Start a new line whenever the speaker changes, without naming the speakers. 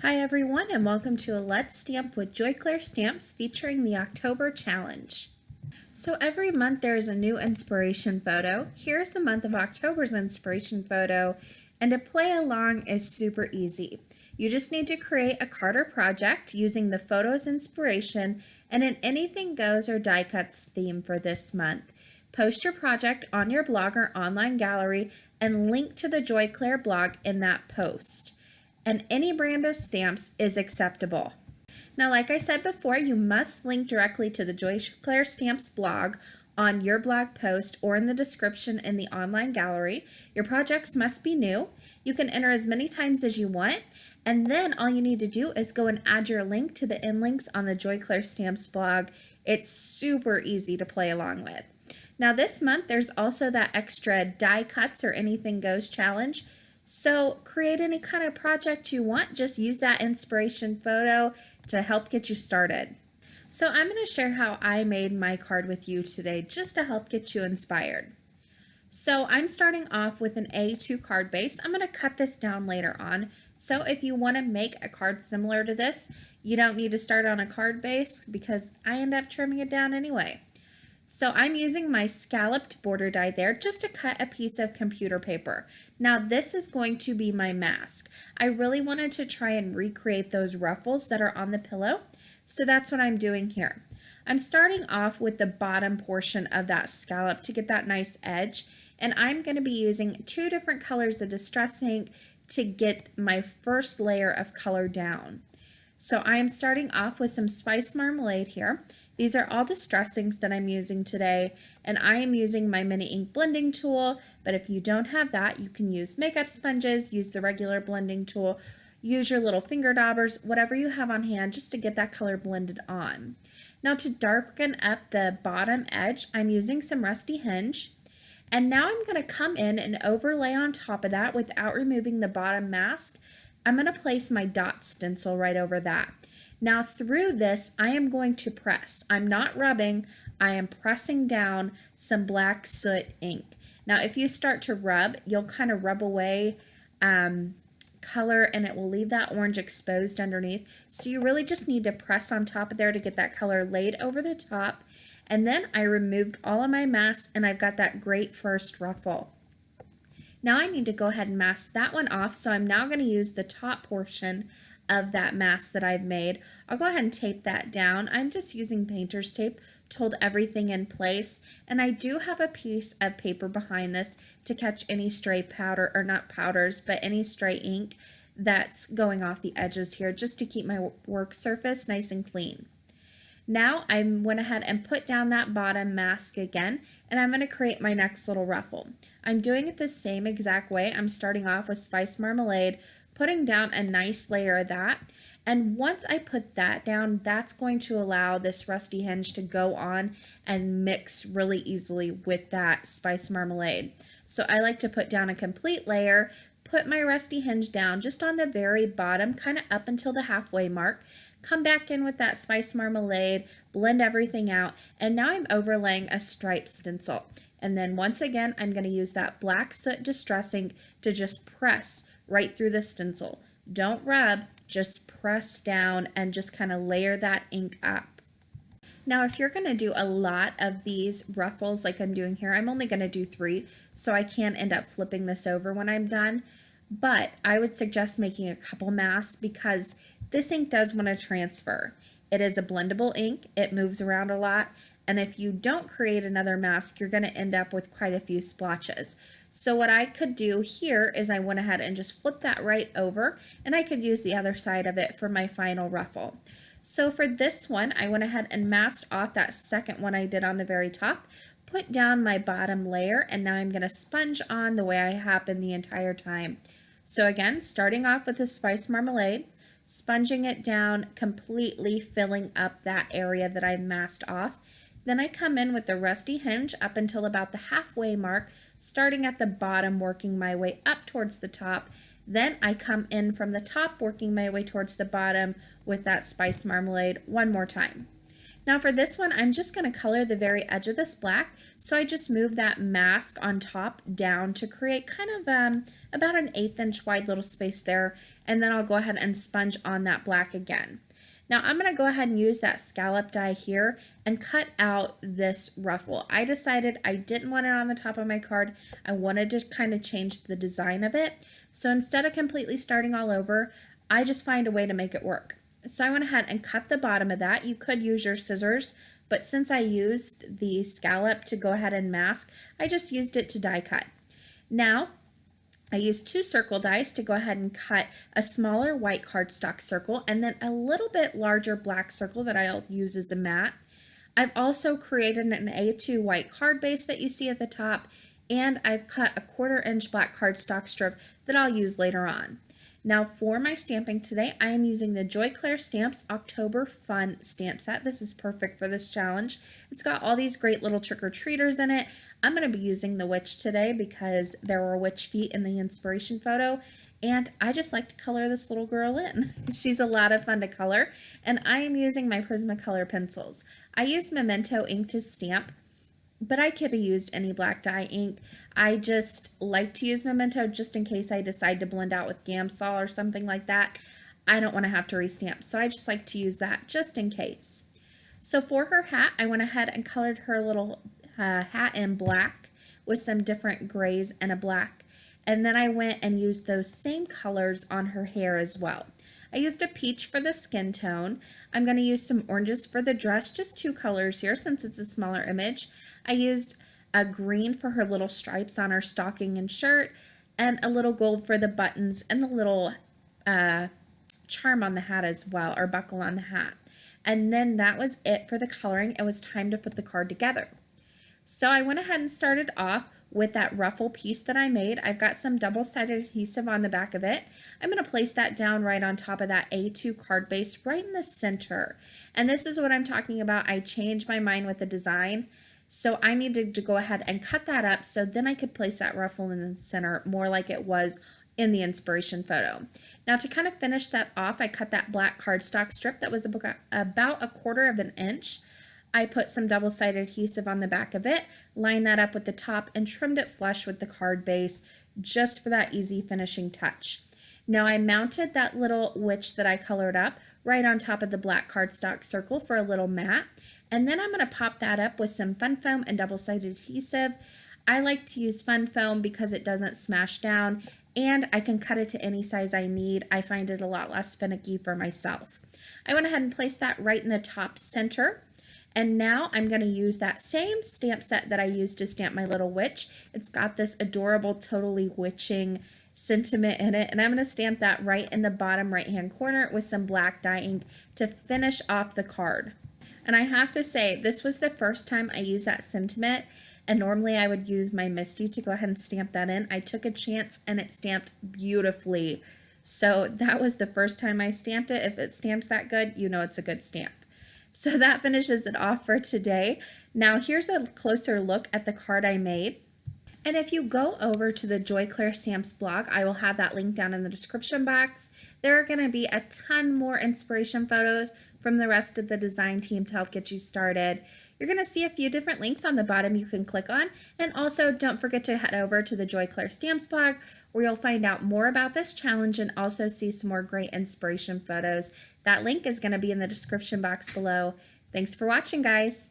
Hi everyone, and welcome to a Let's Stamp with Joy Clair Stamps featuring the October Challenge. So every month there is a new inspiration photo. Here's the month of October's inspiration photo, and to play along is super easy. You just need to create a card or project using the photo as inspiration and an anything goes or die cuts theme for this month. Post your project on your blog or online gallery and link to the Joy Clair blog in that post. And any brand of stamps is acceptable. Now, like I said before, you must link directly to the Joy Clair Stamps blog on your blog post or in the description in the online gallery. Your projects must be new. You can enter as many times as you want, and then all you need to do is go and add your link to the in links on the Joy Clair Stamps blog. It's super easy to play along with. Now, this month there's also that extra die cuts or anything goes challenge. So create any kind of project you want, just use that inspiration photo to help get you started. So I'm going to share how I made my card with you today just to help get you inspired. So I'm starting off with an A2 card base. I'm going to cut this down later on. So if you want to make a card similar to this, you don't need to start on a card base because I end up trimming it down anyway. So I'm using my scalloped border die there just to cut a piece of computer paper. Now this is going to be my mask. I really wanted to try and recreate those ruffles that are on the pillow, so that's what I'm doing here. I'm starting off with the bottom portion of that scallop to get that nice edge, and I'm going to be using two different colors of distress ink to get my first layer of color down. So I am starting off with some Spice Marmalade here. These are all distress inks that I'm using today, and I am using my mini ink blending tool, but if you don't have that, you can use makeup sponges, use the regular blending tool, use your little finger daubers, whatever you have on hand just to get that color blended on. Now to darken up the bottom edge, I'm using some Rusty Hinge, and now I'm going to come in and overlay on top of that without removing the bottom mask. I'm going to place my dot stencil right over that. Now through this, I am going to press. I'm not rubbing, I am pressing down some black soot ink. Now if you start to rub, you'll kind of rub away color and it will leave that orange exposed underneath. So you really just need to press on top of there to get that color laid over the top. And then I removed all of my masks and I've got that great first ruffle. Now I need to go ahead and mask that one off, so I'm now going to use the top portion of that mask that I've made. I'll go ahead and tape that down. I'm just using painter's tape to hold everything in place, and I do have a piece of paper behind this to catch any stray powder, or not powders, but any stray ink that's going off the edges here, just to keep my work surface nice and clean. Now I went ahead and put down that bottom mask again, and I'm going to create my next little ruffle. I'm doing it the same exact way. I'm starting off with Spice Marmalade, putting down a nice layer of that, and once I put that down, that's going to allow this Rusty Hinge to go on and mix really easily with that Spice Marmalade. So I like to put down a complete layer, put my Rusty Hinge down just on the very bottom, kind of up until the halfway mark, come back in with that Spice Marmalade, blend everything out, and now I'm overlaying a stripe stencil. And then once again, I'm going to use that black soot distress ink to just press right through the stencil. Don't rub, just press down and just kind of layer that ink up. Now, if you're going to do a lot of these ruffles like I'm doing here, I'm only going to do 3, so I can end up flipping this over when I'm done. But I would suggest making a couple masks because this ink does want to transfer. It is a blendable ink, it moves around a lot, and if you don't create another mask, you're going to end up with quite a few splotches. So what I could do here is I went ahead and just flipped that right over, and I could use the other side of it for my final ruffle. So for this one, I went ahead and masked off that second one I did on the very top, put down my bottom layer, and now I'm going to sponge on the way I have been the entire time. So again, starting off with the Spice Marmalade, sponging it down, completely filling up that area that I masked off. Then I come in with the Rusty Hinge up until about the halfway mark, starting at the bottom, working my way up towards the top. Then I come in from the top, working my way towards the bottom with that Spice Marmalade one more time. Now for this one, I'm just going to color the very edge of this black. So I just move that mask on top down to create kind of about an 1/8 inch wide little space there. And then I'll go ahead and sponge on that black again. Now I'm going to go ahead and use that scallop die here and cut out this ruffle. I decided I didn't want it on the top of my card. I wanted to kind of change the design of it. So instead of completely starting all over, I just find a way to make it work. So I went ahead and cut the bottom of that. You could use your scissors, but since I used the scallop to go ahead and mask, I just used it to die cut. Now, I used 2 circle dies to go ahead and cut a smaller white cardstock circle and then a little bit larger black circle that I'll use as a mat. I've also created an A2 white card base that you see at the top, and I've cut a 1/4 inch black cardstock strip that I'll use later on. Now for my stamping today, I am using the Joy Clair Stamps October Fun stamp set. This is perfect for this challenge. It's got all these great little trick-or-treaters in it. I'm going to be using the witch today because there were witch feet in the inspiration photo, and I just like to color this little girl in. She's a lot of fun to color, and I am using my Prismacolor pencils. I used Memento ink to stamp, but I could have used any black dye ink. I just like to use Memento just in case I decide to blend out with Gamsol or something like that. I don't want to have to restamp, so I just like to use that just in case. So for her hat, I went ahead and colored her little hat in black with some different grays and a black. And then I went and used those same colors on her hair as well. I used a peach for the skin tone. I'm going to use some oranges for the dress, just 2 colors here since it's a smaller image. I used a green for her little stripes on her stocking and shirt, and a little gold for the buttons and the little charm on the hat as well, or buckle on the hat. And then that was it for the coloring. It was time to put the card together. So I went ahead and started off with that ruffle piece that I made. I've got some double-sided adhesive on the back of it. I'm going to place that down right on top of that A2 card base right in the center. And this is what I'm talking about. I changed my mind with the design. So I needed to go ahead and cut that up so then I could place that ruffle in the center more like it was in the inspiration photo. Now to kind of finish that off, I cut that black cardstock strip that was about 1/4 inch. I put some double-sided adhesive on the back of it, lined that up with the top, and trimmed it flush with the card base just for that easy finishing touch. Now I mounted that little witch that I colored up right on top of the black cardstock circle for a little mat, and then I'm going to pop that up with some fun foam and double-sided adhesive. I like to use fun foam because it doesn't smash down, and I can cut it to any size I need. I find it a lot less finicky for myself. I went ahead and placed that right in the top center. And now I'm going to use that same stamp set that I used to stamp my little witch. It's got this adorable, totally witching sentiment in it. And I'm going to stamp that right in the bottom right-hand corner with some black dye ink to finish off the card. And I have to say, this was the first time I used that sentiment. And normally I would use my Misty to go ahead and stamp that in. I took a chance and it stamped beautifully. So that was the first time I stamped it. If it stamps that good, you know it's a good stamp. So that finishes it off for today. Now here's a closer look at the card I made. And if you go over to the Joy Clair Stamps blog, I will have that link down in the description box. There are going to be a ton more inspiration photos from the rest of the design team to help get you started. You're going to see a few different links on the bottom you can click on. And also don't forget to head over to the Joy Clair Stamps blog where you'll find out more about this challenge and also see some more great inspiration photos. That link is going to be in the description box below. Thanks for watching, guys.